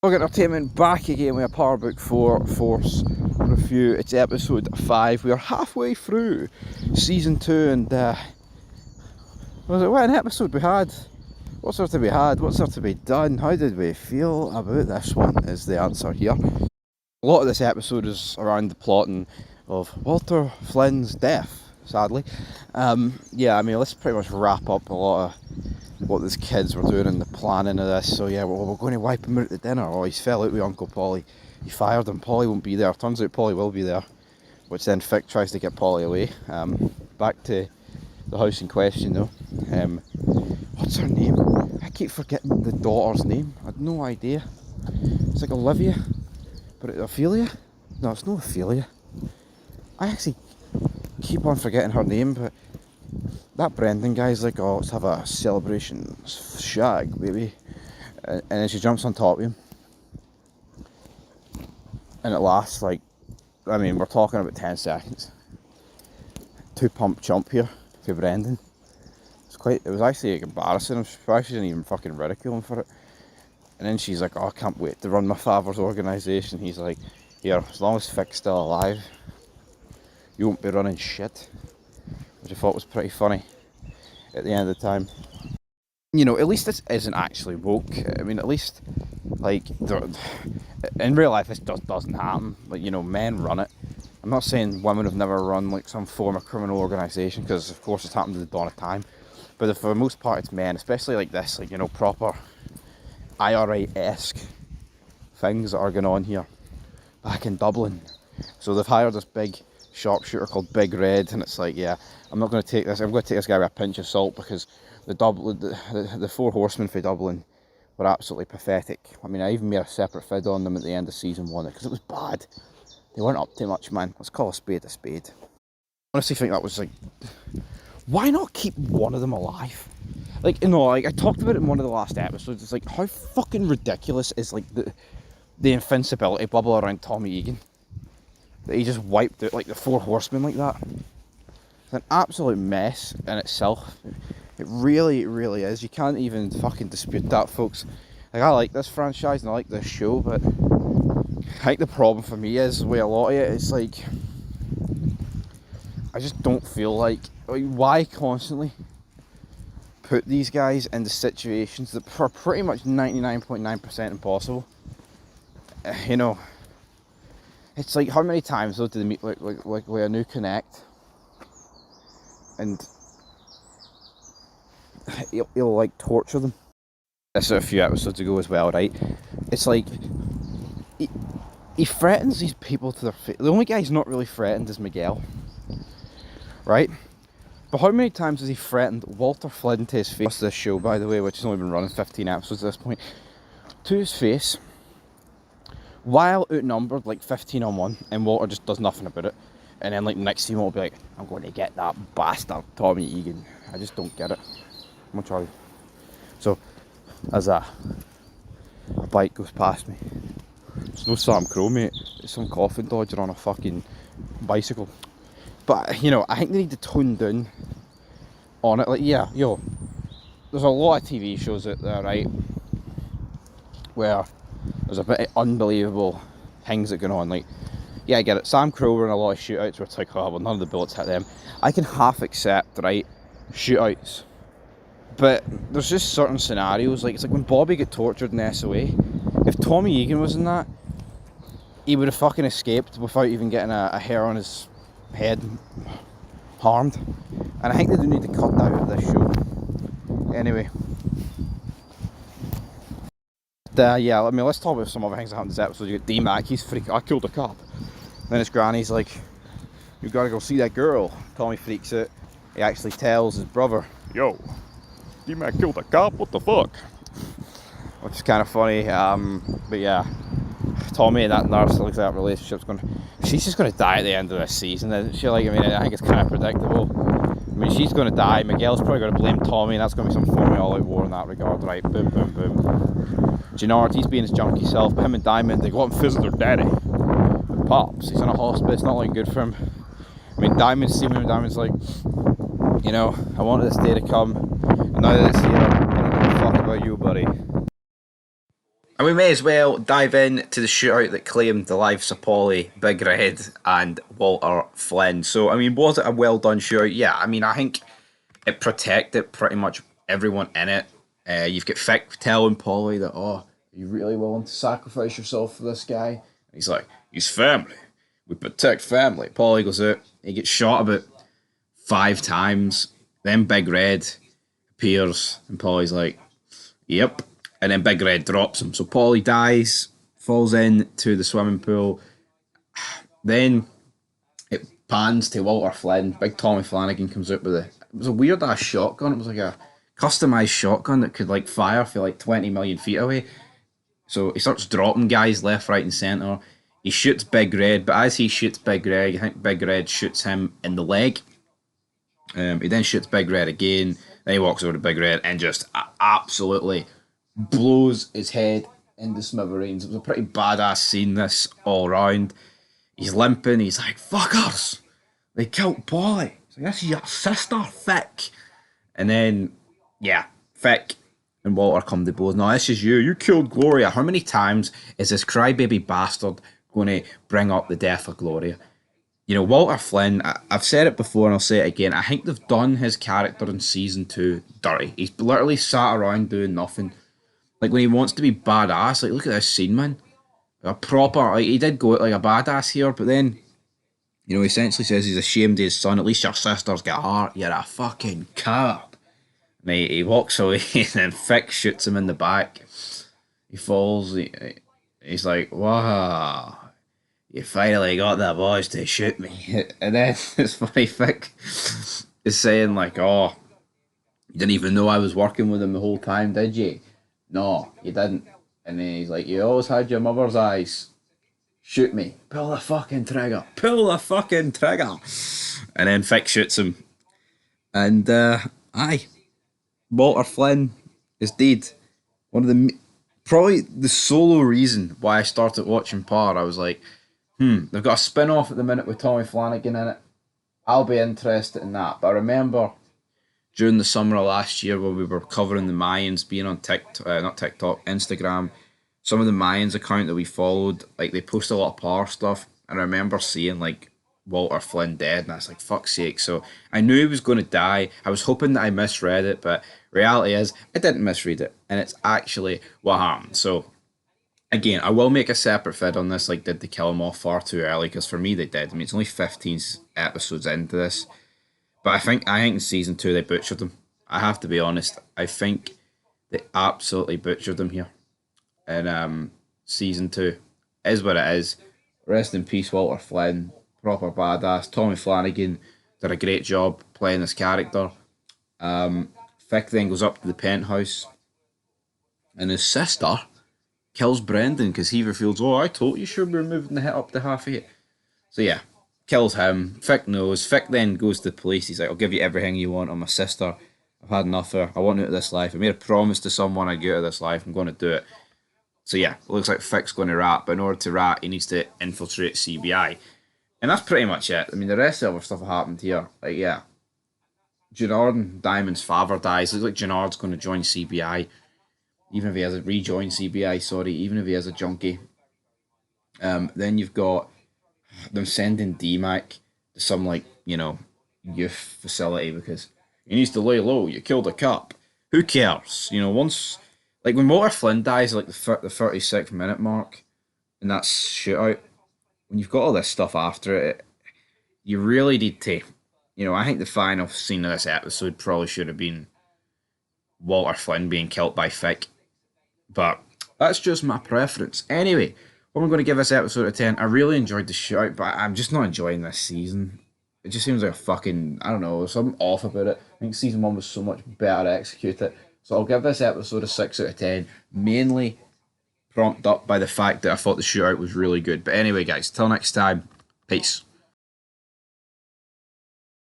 Vlog Entertainment back again with a Power Book 4 Force review. It's episode 5. We are halfway through season 2 and what an episode we had. What's there to be had? What's there to be done? How did we feel about this one is the answer here. A lot of this episode is around the plotting of Walter Flynn's death, sadly. Yeah, I mean, let's pretty much wrap up a lot of what these kids were doing in the planning of this. So yeah, we're going to wipe him out at dinner. Oh, he's fell out with Uncle Polly. He fired him. Polly won't be there. Turns out Polly will be there, which then Fick tries to get Polly away. Back to the house in question though. What's her name? I keep forgetting the daughter's name. I had no idea. It's like Olivia, but Ophelia? No, it's not Ophelia. I actually keep on forgetting her name, but that Brendan guy's like, oh, let's have a celebration shag, baby. And then she jumps on top of him. And it lasts like, I mean, we're talking about 10 seconds. 2 pump chump here for Brendan. It was actually like embarrassing. I'm surprised she didn't even fucking ridicule him for it. And then she's like, oh, I can't wait to run my father's organisation. He's like, here, as long as Fick's still alive, you won't be running shit. Which I thought was pretty funny at the end of the time. You know, at least this isn't actually woke. I mean, at least, like, in real life this doesn't happen. Like, you know, men run it. I'm not saying women have never run, like, some form of criminal organisation, because, of course, it's happened at the dawn of time. But for the most part, it's men, especially like this, like, you know, proper IRA-esque things that are going on here back in Dublin. So they've hired this big sharpshooter called Big Red, and it's like, yeah, I'm not going to take this. I'm going to take this guy with a pinch of salt, because the 4 horsemen for Dublin were absolutely pathetic. I mean, I even made a separate vid on them at the end of season 1 because it was bad. They weren't up to much, man. Let's call a spade a spade. I honestly think that was like, why not keep one of them alive? Like, you know, like I talked about it in one of the last episodes. It's like, how fucking ridiculous is like the invincibility bubble around Tommy Egan? That he just wiped out like the 4 horsemen like that. It's an absolute mess in itself. It really is. You can't even fucking dispute that, folks. Like, I like this franchise and I like this show, but I think the problem for me is with a lot of it, it's like, I just don't feel like why constantly put these guys into situations that are pretty much 99.9% impossible. You know, it's like, how many times though do they meet like with a new connect, and he'll like torture them. This is a few episodes ago as well, right? It's like he threatens these people to their face. The only guy he's not really threatened is Miguel, right? But how many times has he threatened Walter Flynn to his face? What's this show, by the way, which has only been running 15 episodes at this point, to his face, while outnumbered like 15 on 1, and Walter just does nothing about it. And then like next scene will be like, I'm going to get that bastard Tommy Egan. I just don't get it. I'm gonna try. So as a bike goes past me, it's no Sam Crow, mate. It's some coffin dodger on a fucking bicycle. But, you know, I think they need to tone down on it. Like, yeah, yo, there's a lot of TV shows out there, right, where there's a bit of unbelievable things that go on. Like, yeah, I get it. Sam Crow were in a lot of shootouts where it's like, oh, well, none of the bullets hit them. I can half accept, right, shootouts. But there's just certain scenarios. Like, it's like when Bobby got tortured in SOA. If Tommy Egan was in that, he would have fucking escaped without even getting a hair on his head harmed. And I think they do need to cut that out of this show. Anyway. Yeah, I mean, let's talk about some other things that happened in this episode. You got D-Mac, he's freaking, I killed a cop. Then his granny's like, you gotta go see that girl. Tommy freaks out. He actually tells his brother, yo, D-Mac killed a cop, what the fuck? Which is kind of funny, but yeah. Tommy and that nurse, looks like that relationship's she's just going to die at the end of this season, isn't she? Like, I mean, I think it's kind of predictable. I mean, she's going to die, Miguel's probably going to blame Tommy, and that's going to be some form of all-out war in that regard, right? Boom, boom, boom. Gennard, he's being his junky self, but him and Diamond, they go up and visit their daddy. But Pops, he's in a hospital, it's not looking good for him. I mean, Diamond's seeing him, and Diamond's like, you know, I wanted this day to come, and now that it's here, I don't give a fuck about you, buddy. And we may as well dive in to the shootout that claimed the lives of Paulie, Big Red, and Walter Flynn. So, I mean, was it a well done shootout? Yeah, I mean, I think it protected pretty much everyone in it. You've got Fick telling Paulie that, oh, are you really willing to sacrifice yourself for this guy? And he's like, he's family. We protect family. Paulie goes out, he gets shot about 5 times. Then Big Red appears, and Paulie's like, yep. And then Big Red drops him. So Paulie dies, falls into the swimming pool. Then it pans to Walter Flynn. Big Tommy Flanagan comes out with it was a weird ass shotgun. It was like a customized shotgun that could like fire for like 20 million feet away. So he starts dropping guys left, right, and centre. He shoots Big Red, but as he shoots Big Red, I think Big Red shoots him in the leg. He then shoots Big Red again. Then he walks over to Big Red and just absolutely blows his head into smithereens. It was a pretty badass scene, this all round. He's limping. He's like, fuckers. They killed Paulie. He's like, this is your sister, Fick. And then, yeah, Fick and Walter come to blows. No, this is you. You killed Gloria. How many times is this crybaby bastard going to bring up the death of Gloria? You know, Walter Flynn, I've said it before and I'll say it again. I think they've done his character in season 2 dirty. He's literally sat around doing nothing. Like when he wants to be badass, like look at this scene, man. A proper, like he did go out like a badass here, but then, you know, he essentially says he's ashamed of his son. At least your sister's got heart. You're a fucking coward. And he walks away and then Fick shoots him in the back. He falls. He's like, wow. You finally got the boys to shoot me. And then it's funny, Fick is saying, like, oh, you didn't even know I was working with him the whole time, did you? No, you didn't. And then he's like, you always had your mother's eyes. Shoot me. Pull the fucking trigger. Pull the fucking trigger. And then Fick shoots him. And, aye. Walter Flynn is dead. One of the, probably the solo reason why I started watching Par, I was like, they've got a spin-off at the minute with Tommy Flanagan in it. I'll be interested in that. But I remember during the summer of last year when we were covering the Mayans being on TikTok, not TikTok, Instagram, some of the Mayans account that we followed, like they post a lot of power stuff. And I remember seeing like Walter Flynn dead, and I was like, fuck's sake. So I knew he was going to die. I was hoping that I misread it, but reality is I didn't misread it. And it's actually what happened. So again, I will make a separate vid on this. Like, did they kill him off far too early? Because for me, they did. I mean, it's only 15 episodes into this, but I think in season 2 they butchered him. I have to be honest. I think they absolutely butchered him here. And season 2 is what it is. Rest in peace, Walter Flynn. Proper badass. Tommy Flanagan did a great job playing this character. Fick then goes up to the penthouse, and his sister kills Brendan because he reveals, oh, I told you should be moving the hit up to half 8. So yeah, kills him. Fick knows. Fick then goes to the police. He's like, I'll give you everything you want on my sister. I've had enough of her. I want out of this life. I made a promise to someone I'd get out of this life. I'm going to do it. So yeah, it looks like Fick's going to rat, but in order to rat, he needs to infiltrate CBI. And that's pretty much it. I mean, the rest of the other stuff happened here. Like, yeah, Gennard Diamond's father dies. Looks like Gennard's going to join CBI. Even if he has a rejoin CBI, sorry, even if he has a junkie. Then you've got them sending DMAC to some, like, you know, youth facility because he needs to lay low. You killed a cop. Who cares? You know, once, like, when Walter Flynn dies, like, the 36th minute mark in that shootout, when you've got all this stuff after it, you really need to, you know, I think the final scene of this episode probably should have been Walter Flynn being killed by Fick. But that's just my preference. Anyway, what I'm going to give this episode a 10. I really enjoyed the shootout, but I'm just not enjoying this season. It just seems like a fucking, I don't know, something off about it. I think season 1 was so much better executed. So I'll give this episode a 6 out of 10, mainly prompted up by the fact that I thought the shootout was really good. But anyway, guys, till next time, peace.